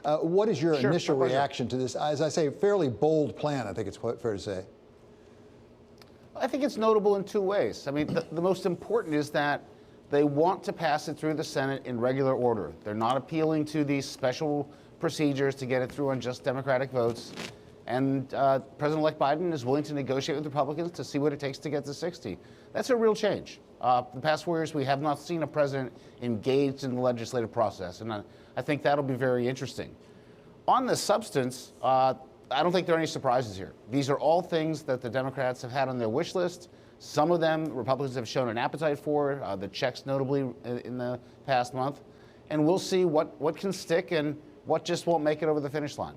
What is your initial no reaction to this, as I say, fairly bold plan, I think it's fair to say? I think it's notable in two ways. I mean, the most important is that they want to pass it through the Senate in regular order. They're not appealing to these special procedures to get it through on just Democratic votes. And President-elect Biden is willing to negotiate with Republicans to see what it takes to get to 60. That's a real change. The past 4 years, we have not seen a president engaged in the legislative process, and I think that'll be very interesting. On the substance, I don't think there are any surprises here. These are all things that the Democrats have had on their wish list. Some of them Republicans have shown an appetite for, the checks notably in the past month. And we'll see what can stick and what just won't make it over the finish line.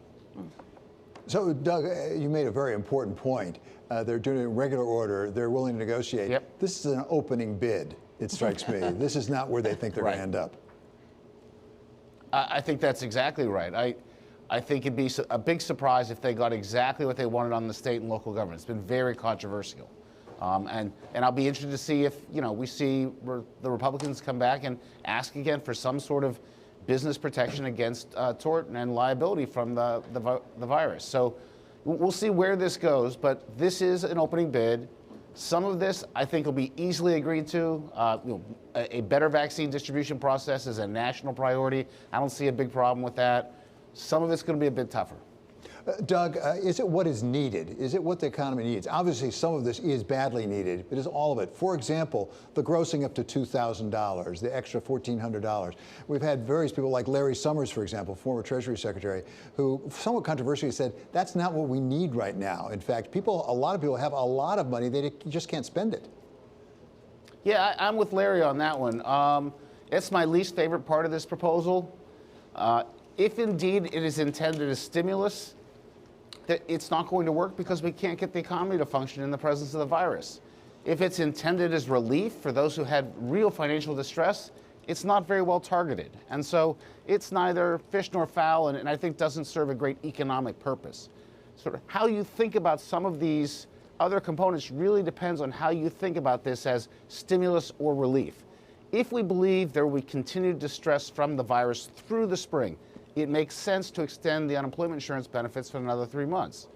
So, Doug, you made a very important point. They're doing it in regular order. They're willing to negotiate. Yep. This is an opening bid, it strikes me. This is not where they think they're going to end up. I think that's exactly right. I think it'd be a big surprise if they got exactly what they wanted on the state and local government. It's been very controversial. And I'll be interested to see if, we see the Republicans come back and ask again for some sort of business protection against tort and liability from the virus. So we'll see where this goes, but this is an opening bid. Some of this, I think, will be easily agreed to. A better vaccine distribution process is a national priority. I don't see a big problem with that. Some of it's going to be a bit tougher. Doug, is it what is needed? Is it what the economy needs? Obviously, some of this is badly needed, but is all of it? For example, the grossing up to $2,000, the extra $1,400. We've had various people like Larry Summers, for example, former Treasury Secretary, who somewhat controversially said, that's not what we need right now. In fact, a lot of people have a lot of money, they just can't spend it. Yeah, I'm with Larry on that one. It's my least favorite part of this proposal. If indeed it is intended as stimulus, that it's not going to work because we can't get the economy to function in the presence of the virus. If it's intended as relief for those who had real financial distress, it's not very well targeted. And so it's neither fish nor fowl, and I think doesn't serve a great economic purpose. Sort of how you think about some of these other components really depends on how you think about this as stimulus or relief. If we believe there will be continued distress from the virus through the spring, it makes sense to extend the unemployment insurance benefits for another 3 months.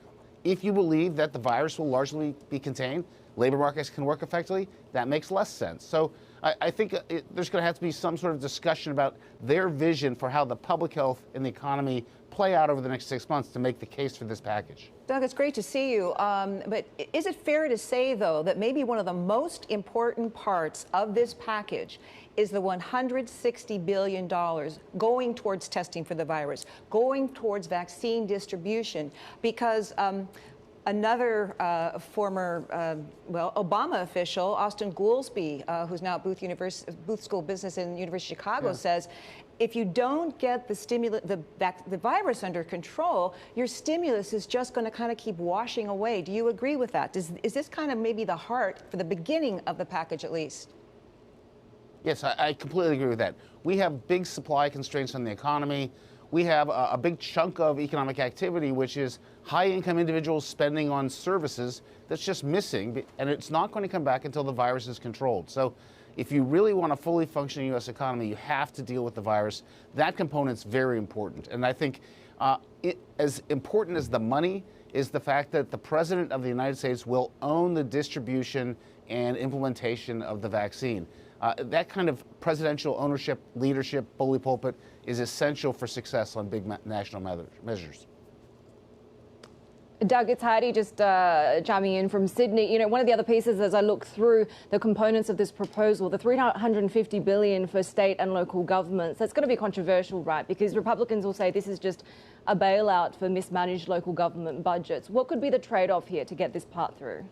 If you believe that the virus will largely be contained, labor markets can work effectively, that makes less sense. So I think there's going to have to be some sort of discussion about their vision for how the public health and the economy play out over the next 6 months to make the case for this package. Doug, it's great to see you. But is it fair to say, though, that maybe one of the most important parts of this package is the $160 billion going towards testing for the virus, going towards vaccine distribution? Because another former, Obama official, Austin Goolsbee, who's now at Booth School of Business in the University of Chicago, says, if you don't get the virus under control, your stimulus is just going to kind of keep washing away. Do you agree with that? Is this kind of maybe the heart for the beginning of the package, at least? Yes, I completely agree with that. We have big supply constraints on the economy. We have a big chunk of economic activity, which is high-income individuals spending on services that's just missing, and it's not going to come back until the virus is controlled. So if you really want a fully functioning U.S. economy, you have to deal with the virus. That component's very important. And I think as important as the money is the fact that the President of the United States will own the distribution and implementation of the vaccine. That kind of presidential ownership, leadership, bully pulpit is essential for success on big national measures. Doug, it's Heidi just chiming in from Sydney. One of the other pieces as I look through the components of this proposal, the $350 billion for state and local governments, that's going to be controversial, right? Because Republicans will say this is just a bailout for mismanaged local government budgets. What could be the trade-off here to get this part through?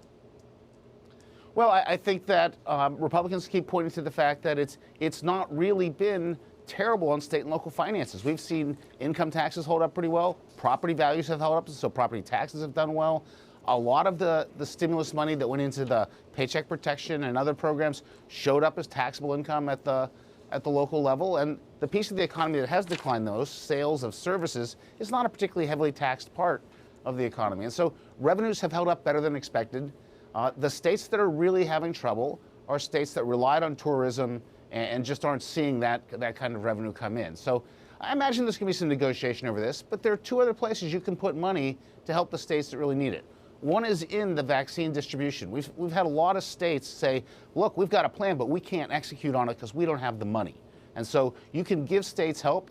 Well, I think that Republicans keep pointing to the fact that it's not really been terrible on state and local finances. We've seen income taxes hold up pretty well. Property values have held up, so property taxes have done well. A lot of the stimulus money that went into the Paycheck Protection and other programs showed up as taxable income at the local level. And the piece of the economy that has declined, those sales of services, is not a particularly heavily taxed part of the economy. And so revenues have held up better than expected. The states that are really having trouble are states that relied on tourism and just aren't seeing that kind of revenue come in. So I imagine there's going to be some negotiation over this, but there are two other places you can put money to help the states that really need it. One is in the vaccine distribution. We've had a lot of states say, look, we've got a plan, but we can't execute on it because we don't have the money. And so you can give states help,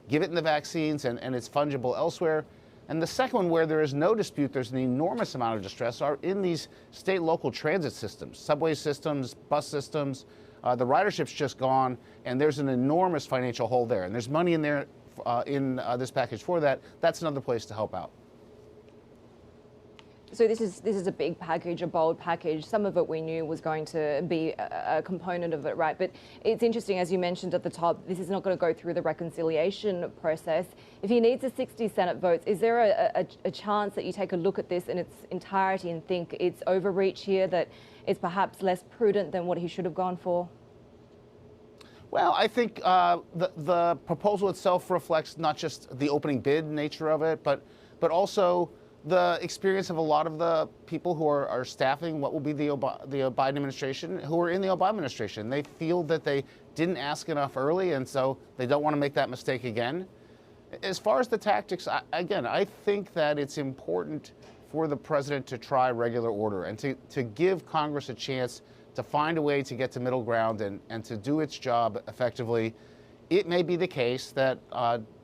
give it in the vaccines, and it's fungible elsewhere. And the second one, where there is no dispute, there's an enormous amount of distress, are in these state local transit systems, subway systems, bus systems. The ridership's just gone, and there's an enormous financial hole there. And there's money in there in this package for that. That's another place to help out. So this is a big package, a bold package. Some of it we knew was going to be a component of it, right? But it's interesting, as you mentioned at the top, this is not going to go through the reconciliation process. If he needs a 60 Senate votes, is there a chance that you take a look at this in its entirety and think it's overreach here, that it's perhaps less prudent than what he should have gone for? Well, I think the proposal itself reflects not just the opening bid nature of it, but also the experience of a lot of the people who are staffing what will be the Biden administration, who are in the Obama administration. They feel that they didn't ask enough early, and so they don't want to make that mistake again. As far as the tactics, I think that it's important for the president to try regular order and to give Congress a chance to find a way to get to middle ground and to do its job effectively. It may be the case that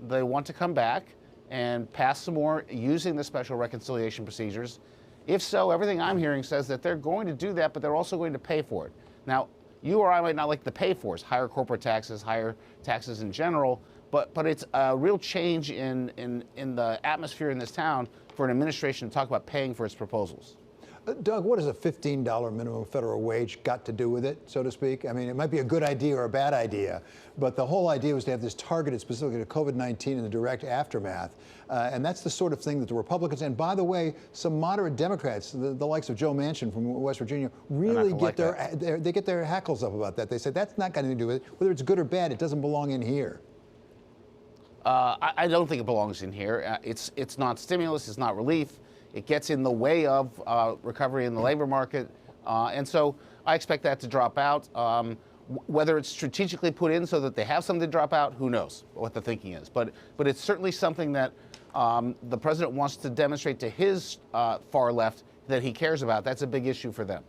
they want to come back and pass some more using the special reconciliation procedures. If so, everything I'm hearing says that they're going to do that, but they're also going to pay for it. Now, you or I might not like the pay-fors, higher corporate taxes, higher taxes in general, but it's a real change in the atmosphere in this town for an administration to talk about paying for its proposals. Doug, what has a $15 minimum federal wage got to do with it, so to speak? I mean, it might be a good idea or a bad idea, but the whole idea was to have this targeted specifically to COVID-19 and the direct aftermath. And that's the sort of thing that the Republicans, and by the way, some moderate Democrats, the likes of Joe Manchin from West Virginia, really get they get their hackles up about that. They say that's not got anything to do with it. Whether it's good or bad, it doesn't belong in here. I don't think it belongs in here. It's not stimulus, it's not relief. It gets in the way of recovery in the labor market. And so I expect that to drop out. Whether it's strategically put in so that they have something to drop out, who knows what the thinking is. But it's certainly something that the president wants to demonstrate to his far left that he cares about. That's a big issue for them.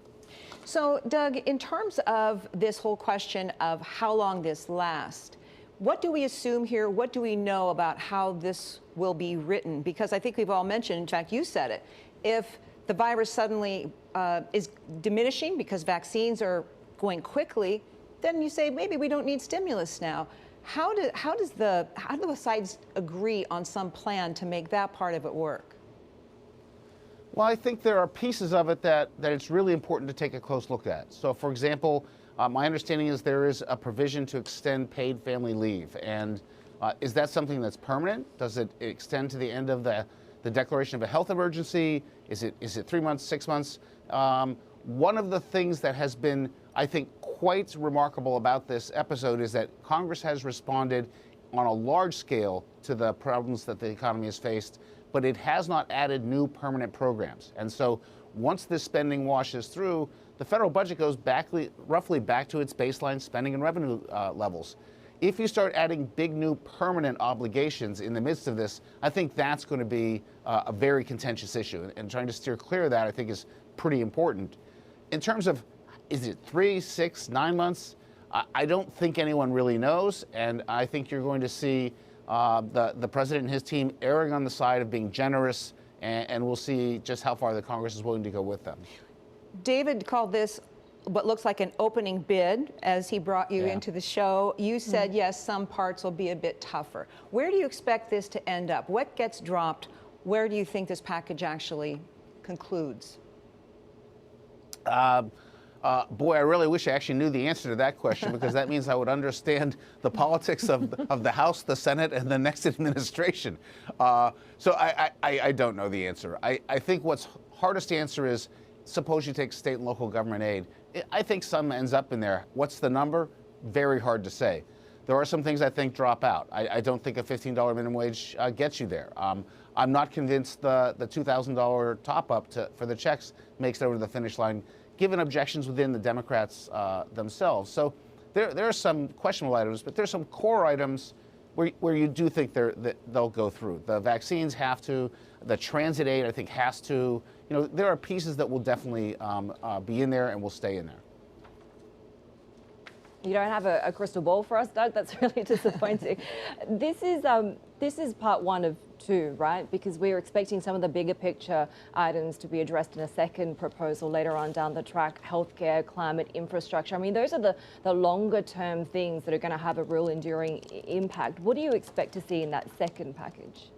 So, Doug, in terms of this whole question of how long this lasts, what do we assume here? What do we know about how this will be written? Because I think we've all mentioned, in fact, you said it, if the virus suddenly is diminishing because vaccines are going quickly, then you say maybe we don't need stimulus now. How do the sides agree on some plan to make that part of it work? Well, I think there are pieces of it that it's really important to take a close look at. So, for example, my understanding is there is a provision to extend paid family leave. And is that something that's permanent? Does it extend to the end of the declaration of a health emergency? Is it 3 months, 6 months? One of the things that has been, I think, quite remarkable about this episode is that Congress has responded on a large scale to the problems that the economy has faced, but it has not added new permanent programs. And so once this spending washes through, the federal budget goes roughly back to its baseline spending and revenue levels. If you start adding big new permanent obligations in the midst of this, I think that's going to be a very contentious issue. And trying to steer clear of that, I think, is pretty important. In terms of, is it 3, 6, 9 months? I don't think anyone really knows. And I think you're going to see the president and his team erring on the side of being generous. And we'll see just how far the Congress is willing to go with them. David called this what looks like an opening bid as he brought you into the show. You said, yes, some parts will be a bit tougher. Where do you expect this to end up? What gets dropped? Where do you think this package actually concludes? Boy, I really wish I actually knew the answer to that question, because that means I would understand the politics of the House, the Senate, and the next administration. So I don't know the answer. I think what's hardest to answer is, suppose you take state and local government aid. I think some ends up in there. What's the number? Very hard to say. There are some things I think drop out. I don't think a $15 minimum wage gets you there. I'm not convinced the $2,000 top-up for the checks makes it over to the finish line, given objections within the Democrats themselves. So there are some questionable items, but there's some core items where you do think that they'll go through. The vaccines have to, the transit aid I think has to. You know, there are pieces that will definitely be in there and will stay in there. You don't have a crystal ball for us, Doug? That's really disappointing. This is part one of two, right? Because we're expecting some of the bigger picture items to be addressed in a second proposal later on down the track: healthcare, climate, infrastructure. I mean, those are the longer term things that are going to have a real enduring impact. What do you expect to see in that second package?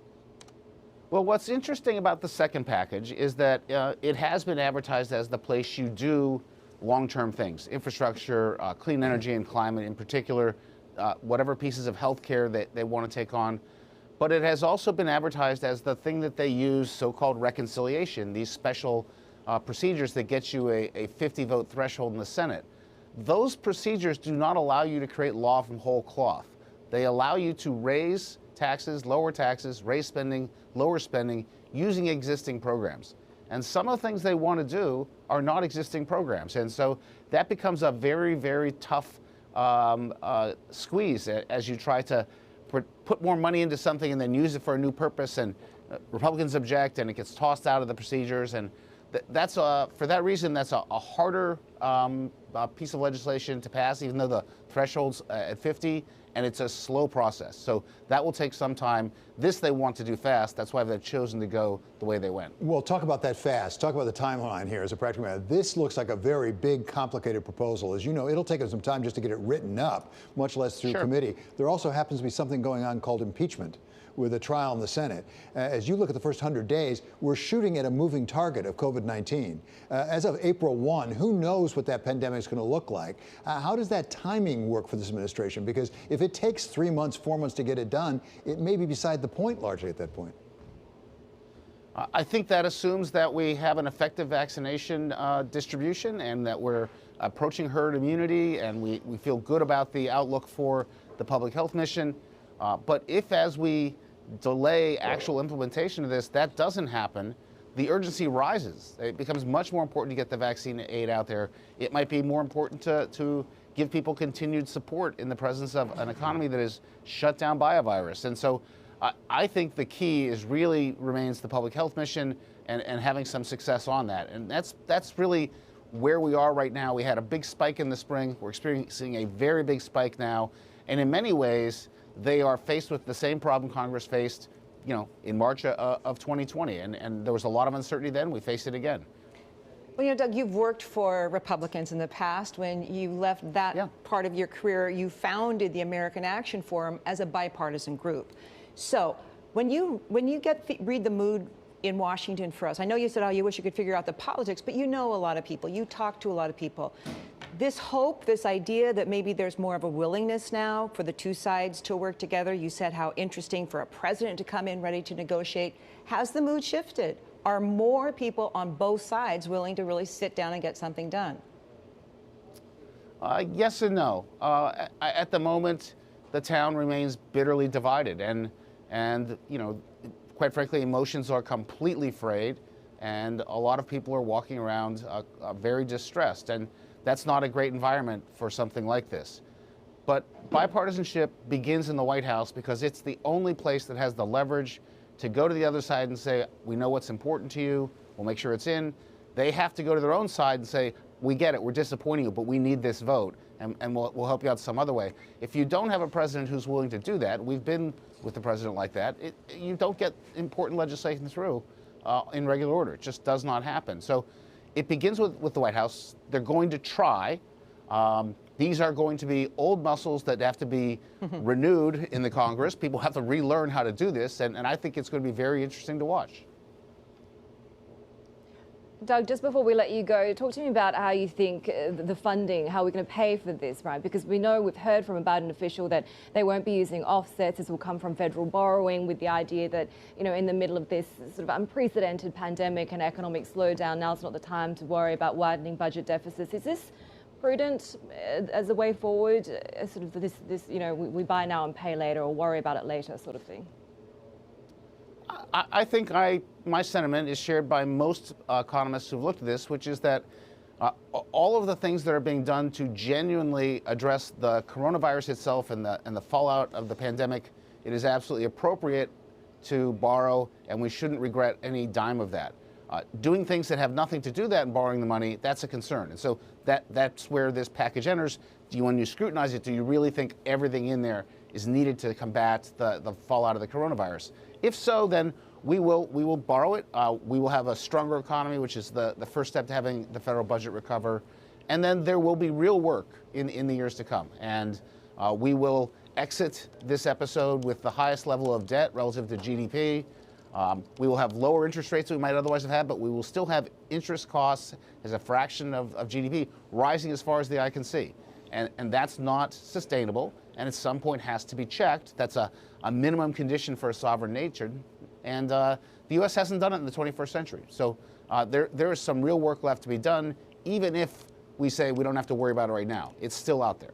Well, what's interesting about the second package is that it has been advertised as the place you do long-term things: infrastructure, clean energy and climate in particular, whatever pieces of healthcare that they want to take on. But it has also been advertised as the thing that they use, so-called reconciliation, these special procedures that get you a 50-vote threshold in the Senate. Those procedures do not allow you to create law from whole cloth. They allow you to raise taxes, raise spending, lower spending using existing programs. And some of the things they want to do are not existing programs. And so that becomes a very, very tough squeeze as you try to put more money into something and then use it for a new purpose. And Republicans object and it gets tossed out of the procedures. And that's for that reason, that's a harder piece of legislation to pass, even though the threshold's at 50. And it's a slow process. So that will take some time. This they want to do fast. That's why they've chosen to go the way they went. Well, talk about that fast. Talk about the timeline here as a practical matter. This looks like a very big, complicated proposal. As you know, it'll take us some time just to get it written up, much less through committee. There also happens to be something going on called impeachment, with a trial in the Senate. As you look at the first 100 days, we're shooting at a moving target of COVID-19. As of April 1, who knows what that pandemic is going to look like? How does that timing work for this administration? Because if it takes 3 months, 4 months to get it done, it may be beside the point largely at that point. I think that assumes that we have an effective vaccination distribution and that we're approaching herd immunity, and we feel good about the outlook for the public health mission. But if, as we delay actual implementation of this, that doesn't happen, the urgency rises. It becomes much more important to get the vaccine aid out there. It might be more important to give people continued support in the presence of an economy that is shut down by a virus. And so I think the key remains the public health mission and having some success on that. And that's really where we are right now. We had a big spike in the spring. We're experiencing a very big spike now. And in many ways, they are faced with the same problem Congress faced, in March of 2020. And there was a lot of uncertainty then. We face it again. Well, Doug, you've worked for Republicans in the past. When you left that part of your career, you founded the American Action Forum as a bipartisan group. So when you read the mood in Washington for us, I know you said, oh, you wish you could figure out the politics, but you know a lot of people. You talk to a lot of people. This hope, this idea that maybe there's more of a willingness now for the two sides to work together. You said how interesting for a president to come in ready to negotiate. Has the mood shifted? Are more people on both sides willing to really sit down and get something done? Yes and no. At the moment, the town remains bitterly divided, and quite frankly, emotions are completely frayed, and a lot of people are walking around very distressed. And that's not a great environment for something like this. But bipartisanship begins in the White House because it's the only place that has the leverage to go to the other side and say, we know what's important to you, we'll make sure it's in. They have to go to their own side and say, we get it, we're disappointing you, but we need this vote, and we'll help you out some other way. If you don't have a president who's willing to do that, we've been with the president like that, you don't get important legislation through in regular order. It just does not happen. So it begins with the White House. They're going to try. These are going to be old muscles that have to be renewed in the Congress. People have to relearn how to do this, and I think it's going to be very interesting to watch. Doug, just before we let you go, talk to me about how you think the funding, how we're going to pay for this, right? Because we know, we've heard from a Biden official that they won't be using offsets. This will come from federal borrowing, with the idea that, in the middle of this sort of unprecedented pandemic and economic slowdown, now's not the time to worry about widening budget deficits. Is this prudent as a way forward, sort of this we buy now and pay later, or worry about it later sort of thing? I think my sentiment is shared by most economists who've looked at this, which is that all of the things that are being done to genuinely address the coronavirus itself and the fallout of the pandemic it is absolutely appropriate to borrow, and we shouldn't regret any dime of that. Doing things that have nothing to do with that and borrowing the money, that's a concern. And so that's where this package enters. When you scrutinize it, do you really think everything in there is needed to combat the fallout of the coronavirus? If so, then we will borrow it. We will have a stronger economy, which is the first step to having the federal budget recover. And then there will be real work in the years to come. And we will exit this episode with the highest level of debt relative to GDP. We will have lower interest rates than we might otherwise have had, but we will still have interest costs as a fraction of GDP rising as far as the eye can see. And that's not sustainable, and at some point has to be checked. That's a minimum condition for a sovereign nation. And the U.S. hasn't done it in the 21st century. So there is some real work left to be done, even if we say we don't have to worry about it right now. It's still out there.